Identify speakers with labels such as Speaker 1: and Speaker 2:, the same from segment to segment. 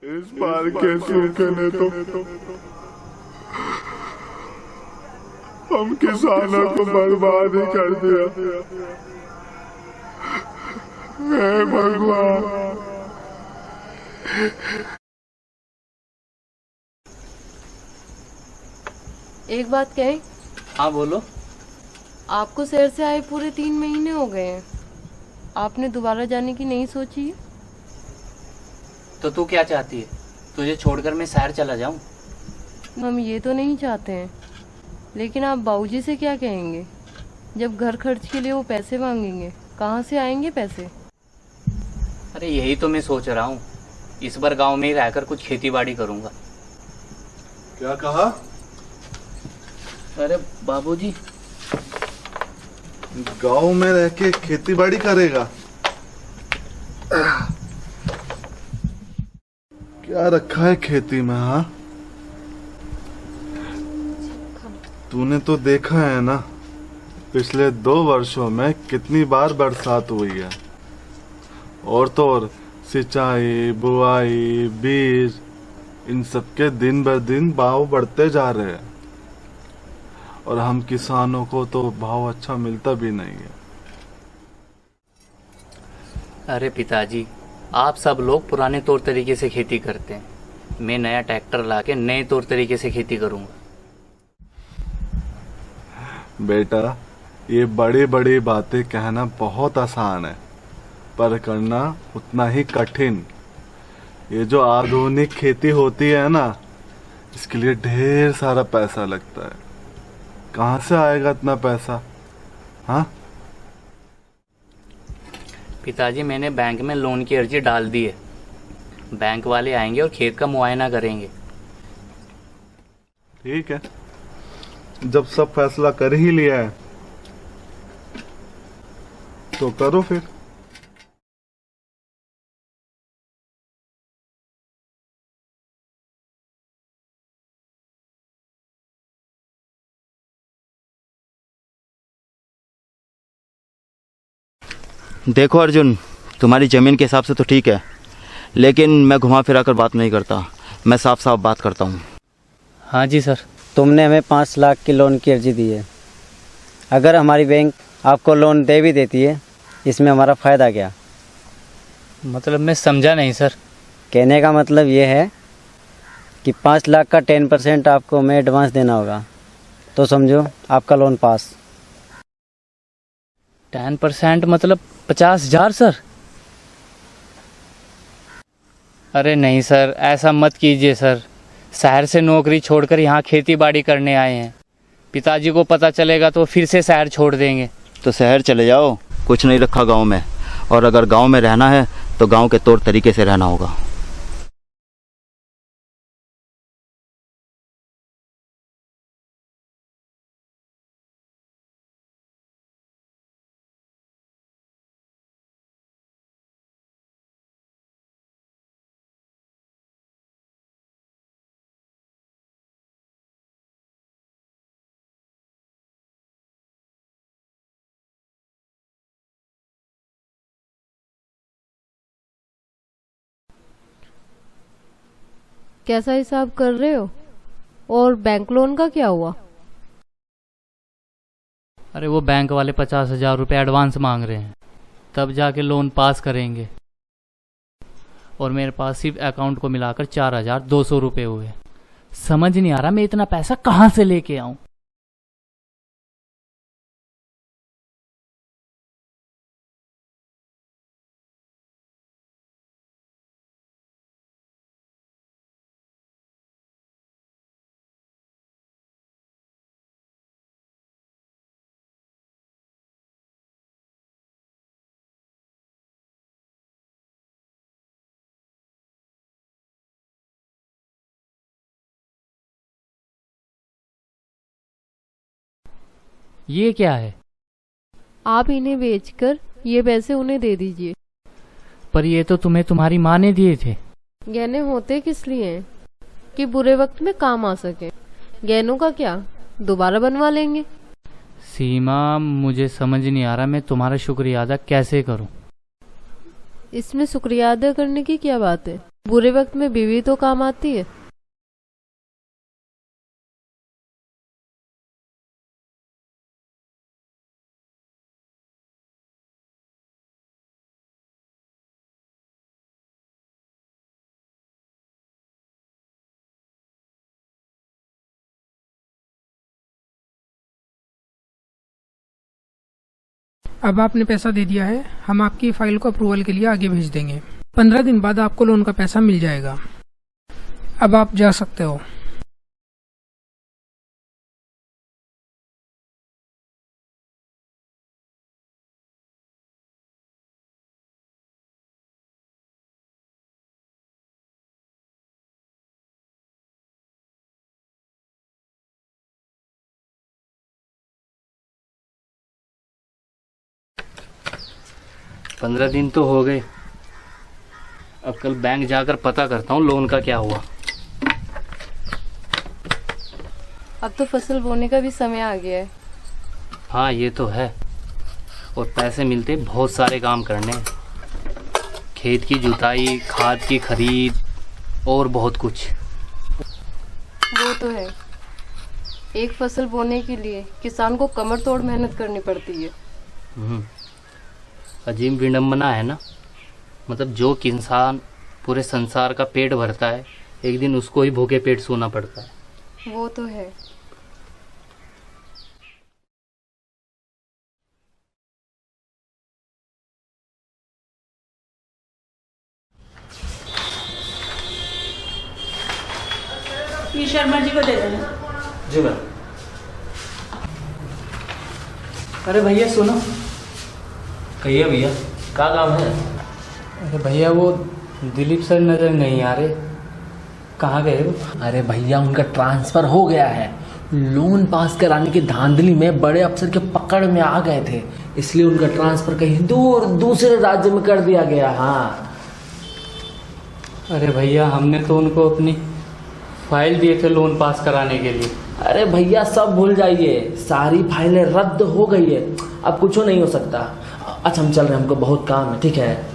Speaker 1: इस बार के सूखे ने तो हम किसानों को बर्बाद ही कर दिया। हे भगवान।
Speaker 2: एक बात कहें?
Speaker 3: हाँ बोलो।
Speaker 2: आपको शहर से आए पूरे 3 महीने हो गए हैं, आपने दोबारा जाने की नहीं सोची?
Speaker 3: तो तू क्या चाहती है, तुझे छोड़कर मैं शहर चला जाऊं?
Speaker 2: हम ये तो नहीं चाहते हैं, लेकिन आप बाबूजी से क्या कहेंगे जब घर खर्च के लिए वो पैसे मांगेंगे? कहाँ से आएंगे पैसे?
Speaker 3: अरे यही तो मैं सोच रहा हूँ, इस बार गांव में ही रहकर कुछ खेती बाड़ी करूंगा।
Speaker 1: क्या कहा?
Speaker 3: अरे बाबूजी,
Speaker 1: गांव में रह के खेती बाड़ी करेगा? क्या रखा है खेती में? हाँ, तूने तो देखा है ना, पिछले 2 वर्षों में कितनी बार बरसात हुई है। और तो और सिंचाई, बुआई, बीज, इन सब के दिन ब दिन भाव बढ़ते जा रहे हैं, और हम किसानों को तो भाव अच्छा मिलता भी नहीं है।
Speaker 3: अरे पिताजी, आप सब लोग पुराने तौर तरीके से खेती करते हैं, मैं नया ट्रैक्टर लाके नए तौर तरीके से खेती करूंगा।
Speaker 1: बेटा, ये बड़ी बड़ी बातें कहना बहुत आसान है, पर करना उतना ही कठिन। ये जो आधुनिक खेती होती है ना, इसके लिए ढेर सारा पैसा लगता है। कहाँ से आएगा इतना पैसा? हाँ
Speaker 3: पिताजी, मैंने बैंक में लोन की अर्जी डाल दी है, बैंक वाले आएंगे और खेत का मुआयना करेंगे।
Speaker 1: ठीक है, जब सब फैसला कर ही लिया है तो करो फिर।
Speaker 4: देखो अर्जुन, तुम्हारी ज़मीन के हिसाब से तो ठीक है, लेकिन मैं घुमा फिरा कर बात नहीं करता, मैं साफ साफ बात करता हूँ।
Speaker 3: हाँ जी सर।
Speaker 5: तुमने हमें 5 लाख की लोन की अर्जी दी है। अगर हमारी बैंक आपको लोन दे भी देती है, इसमें हमारा फ़ायदा क्या?
Speaker 3: मतलब मैं समझा नहीं सर।
Speaker 5: कहने का मतलब ये है कि 5 लाख का 10% आपको हमें एडवांस देना होगा, तो समझो आपका लोन पास।
Speaker 3: 10% मतलब 50,000 सर? अरे नहीं सर, ऐसा मत कीजिए सर, शहर से नौकरी छोड़कर यहाँ खेती बाड़ी करने आए हैं, पिताजी को पता चलेगा तो फिर से शहर छोड़ देंगे।
Speaker 4: तो शहर चले जाओ, कुछ नहीं रखा गांव में, और अगर गांव में रहना है तो गांव के तौर तरीके से रहना होगा।
Speaker 2: कैसा हिसाब कर रहे हो? और बैंक लोन का क्या हुआ?
Speaker 3: अरे वो बैंक वाले 50,000 रुपये एडवांस मांग रहे हैं, तब जाके लोन पास करेंगे, और मेरे पास सिर्फ अकाउंट को मिलाकर 4,200 रुपये हुए। समझ नहीं आ रहा मैं इतना पैसा कहाँ से लेके आऊं। ये क्या है?
Speaker 2: आप इन्हें बेचकर ये पैसे उन्हें दे दीजिए।
Speaker 3: पर ये तो तुम्हें तुम्हारी माँ ने दिए थे।
Speaker 2: गहने होते किस लिए हैं? कि बुरे वक्त में काम आ सके। गहनों का क्या, दोबारा बनवा लेंगे।
Speaker 3: सीमा, मुझे समझ नहीं आ रहा मैं तुम्हारा शुक्रिया अदा कैसे करूं।
Speaker 2: इसमें शुक्रिया अदा करने की क्या बात है? बुरे वक्त में बीवी तो काम आती है।
Speaker 6: अब आपने पैसा दे दिया है, हम आपकी फाइल को अप्रूवल के लिए आगे भेज देंगे। 15 दिन बाद आपको लोन का पैसा मिल जाएगा। अब आप जा सकते हो।
Speaker 3: पंद्रह दिन तो हो गए। अब कल बैंक जाकर पता करता हूँ लोन का क्या हुआ।
Speaker 2: अब तो फसल बोने का भी समय आ गया है।
Speaker 3: हाँ ये तो है। और पैसे मिलते बहुत सारे काम करने हैं। खेत की जुताई, खाद की खरीद और बहुत कुछ।
Speaker 2: वो तो है, एक फसल बोने के लिए किसान को कमर तोड़ मेहनत करनी पड़ती है।
Speaker 3: अजीब विडम्बना है ना। मतलब जो किसान पूरे संसार का पेट भरता है, एक दिन उसको ही भूखे पेट सोना पड़ता है।
Speaker 2: वो तो है।
Speaker 7: ये शर्मा जी को दे देना।
Speaker 3: जी मैम। अरे भैया सुनो।
Speaker 8: कहिए भैया, क्या काम है?
Speaker 3: अरे भैया वो दिलीप सर नजर नहीं आ रहे, कहाँ गए वो?
Speaker 8: अरे भैया उनका ट्रांसफर हो गया है। लोन पास कराने की धांधली में बड़े अफसर के पकड़ में आ गए थे, इसलिए उनका ट्रांसफर कहीं दूर दूसरे राज्य में कर दिया गया। हाँ।
Speaker 3: अरे भैया हमने तो उनको अपनी फाइल दिए थे लोन पास कराने के लिए।
Speaker 8: अरे भैया सब भूल जाइए, सारी फाइलें रद्द हो गई है, अब कुछ नहीं हो सकता। अच्छा हम चल रहे हैं, हमको बहुत काम है। ठीक है।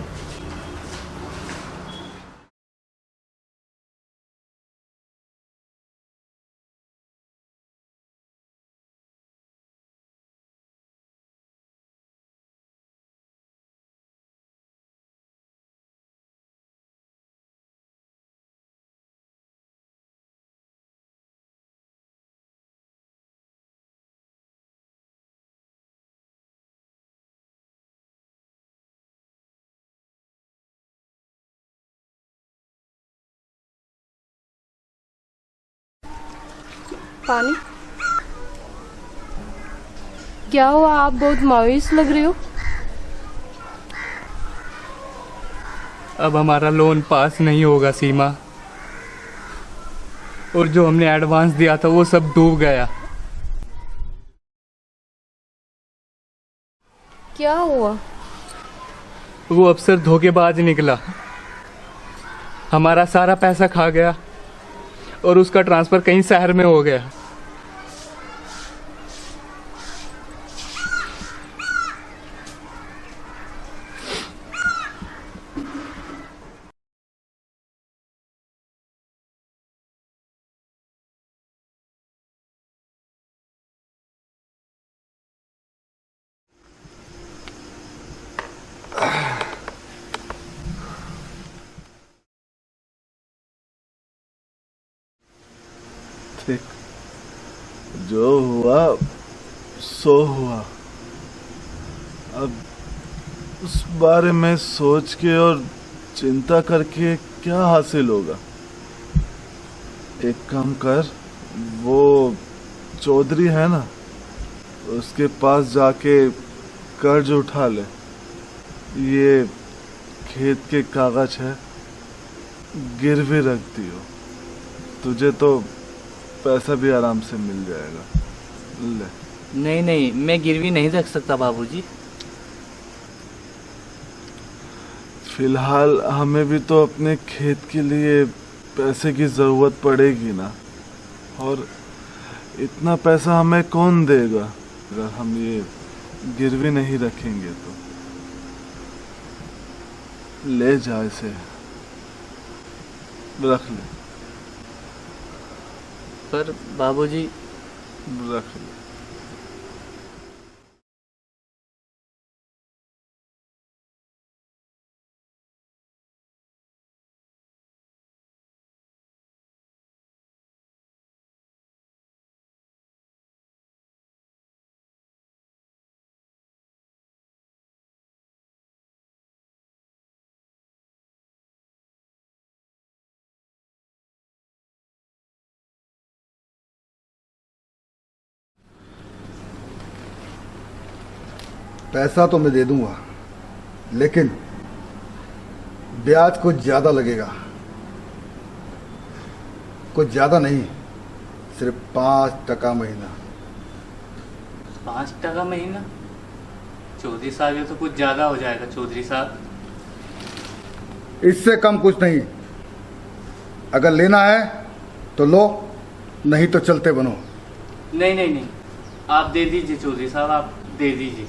Speaker 2: पानी? क्या हुआ, आप बहुत मायूस लग रहे हो।
Speaker 3: अब हमारा लोन पास नहीं होगा सीमा, और जो हमने एडवांस दिया था वो सब डूब गया।
Speaker 2: क्या हुआ?
Speaker 3: वो अफसर धोखेबाज निकला, हमारा सारा पैसा खा गया और उसका ट्रांसफर कहीं शहर में हो गया।
Speaker 1: ठीक, जो हुआ सो हुआ। अब उस बारे में सोच के और चिंता करके क्या हासिल होगा। एक काम कर, वो चौधरी है ना, उसके पास जाके कर्ज उठा ले। ये खेत के कागज है, गिरवी रख दियो, तुझे तो पैसा भी आराम से मिल जाएगा। ले।
Speaker 3: नहीं नहीं, मैं गिरवी नहीं रख सकता बाबूजी।
Speaker 1: फिलहाल हमें भी तो अपने खेत के लिए पैसे की जरूरत पड़ेगी ना, और इतना पैसा हमें कौन देगा अगर हम ये गिरवी नहीं रखेंगे तो। ले जा इसे। रख ले,
Speaker 3: पर बाबूजी,
Speaker 1: रख ले।
Speaker 9: पैसा तो मैं दे दूंगा, लेकिन ब्याज कुछ ज्यादा लगेगा। कुछ ज्यादा नहीं, सिर्फ 5% महीना।
Speaker 3: 5% महीना? चौधरी साहब, ये तो कुछ ज्यादा हो जाएगा चौधरी साहब।
Speaker 9: इससे कम कुछ नहीं। अगर लेना है तो लो, नहीं तो चलते बनो।
Speaker 3: नहीं नहीं नहीं, आप दे दीजिए चौधरी साहब, आप दे दीजिए।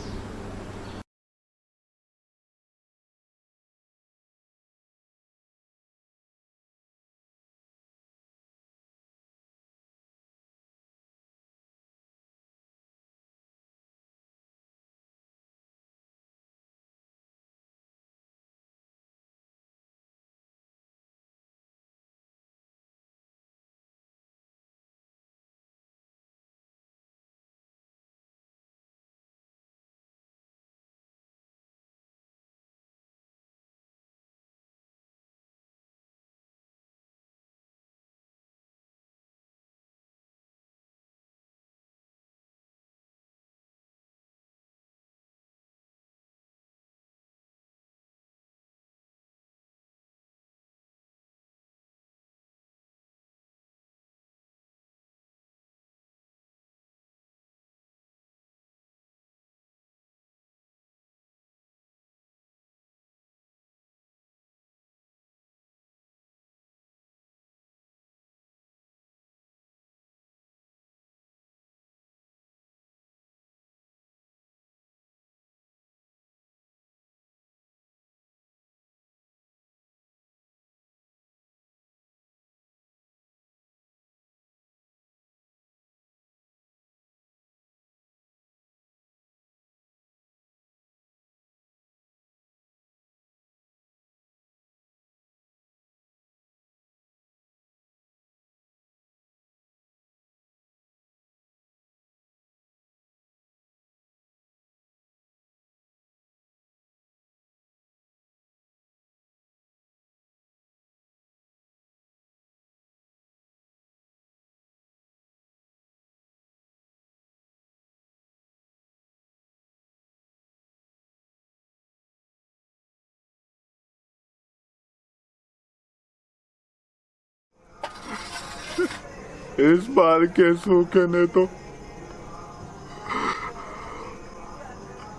Speaker 1: इस बार के सूखे ने तो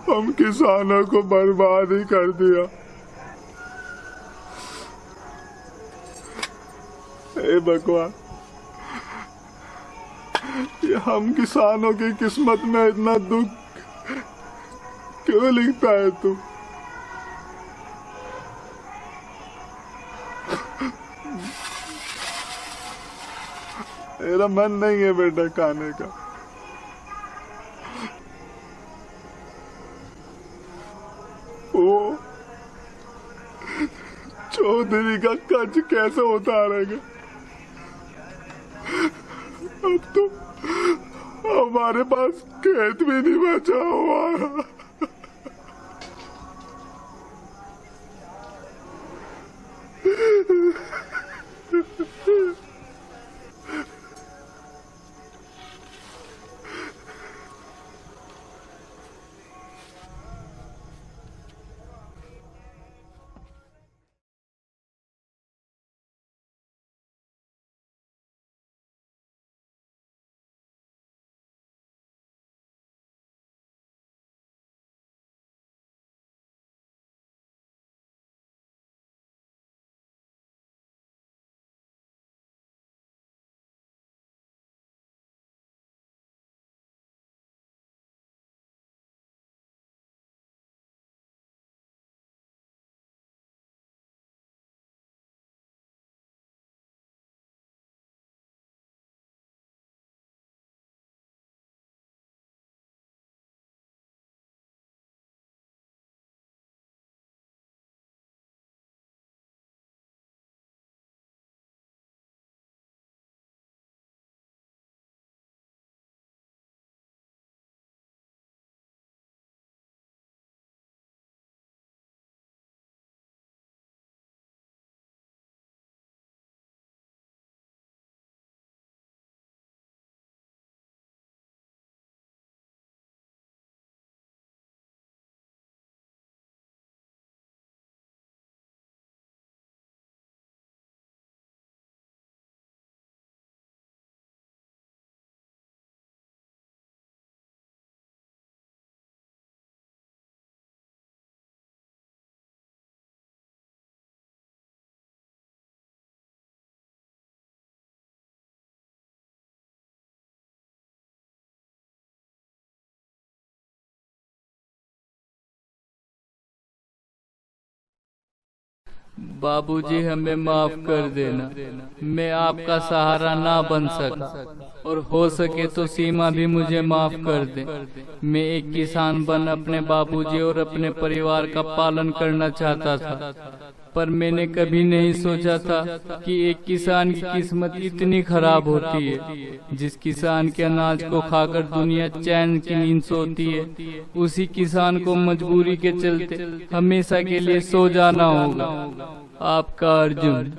Speaker 1: हम किसानों को बर्बाद ही कर दिया। हे भगवान, ये हम किसानों की किस्मत में इतना दुख क्यों लिखता है तू? मेरा मन नहीं है बेटा खाने का। वो चौधरी का कर्ज कैसे उतारेगा? अब तो हमारे पास खेत भी नहीं बचा हुआ।
Speaker 3: बाबूजी हमें माफ कर देना, मैं आपका सहारा ना बन सका, और हो सके तो सीमा भी मुझे माफ कर दे। मैं एक किसान बन अपने बाबूजी और अपने परिवार का पालन करना चाहता था, पर मैंने कभी नहीं सोचा था कि एक किसान की किस्मत इतनी खराब होती है। जिस किसान के अनाज को खाकर दुनिया चैन की नींद सोती है, उसी किसान को मजबूरी के चलते हमेशा के लिए सो जाना होगा। आपका अर्जुन।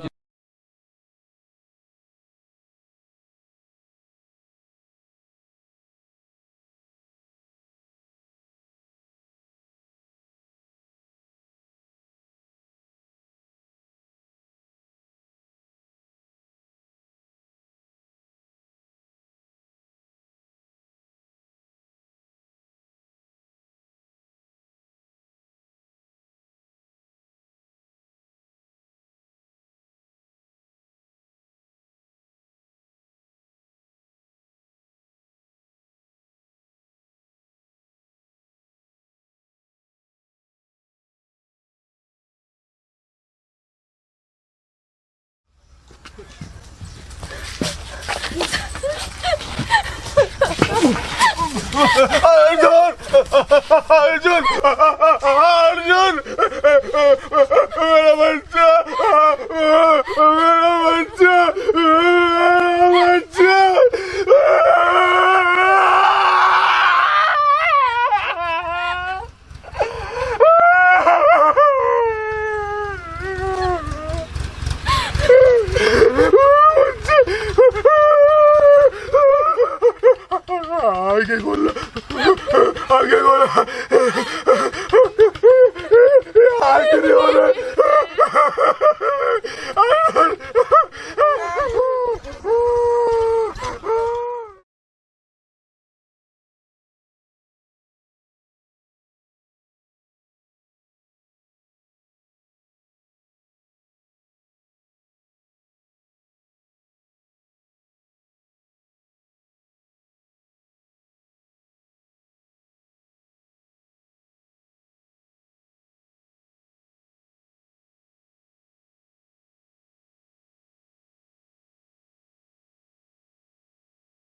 Speaker 1: अर्जुन अर्जुन मेरा बच्चा मेरा बच्चा मेरा बच्चा। आगे खोल आगे खोल आगे नहीं हो रहा।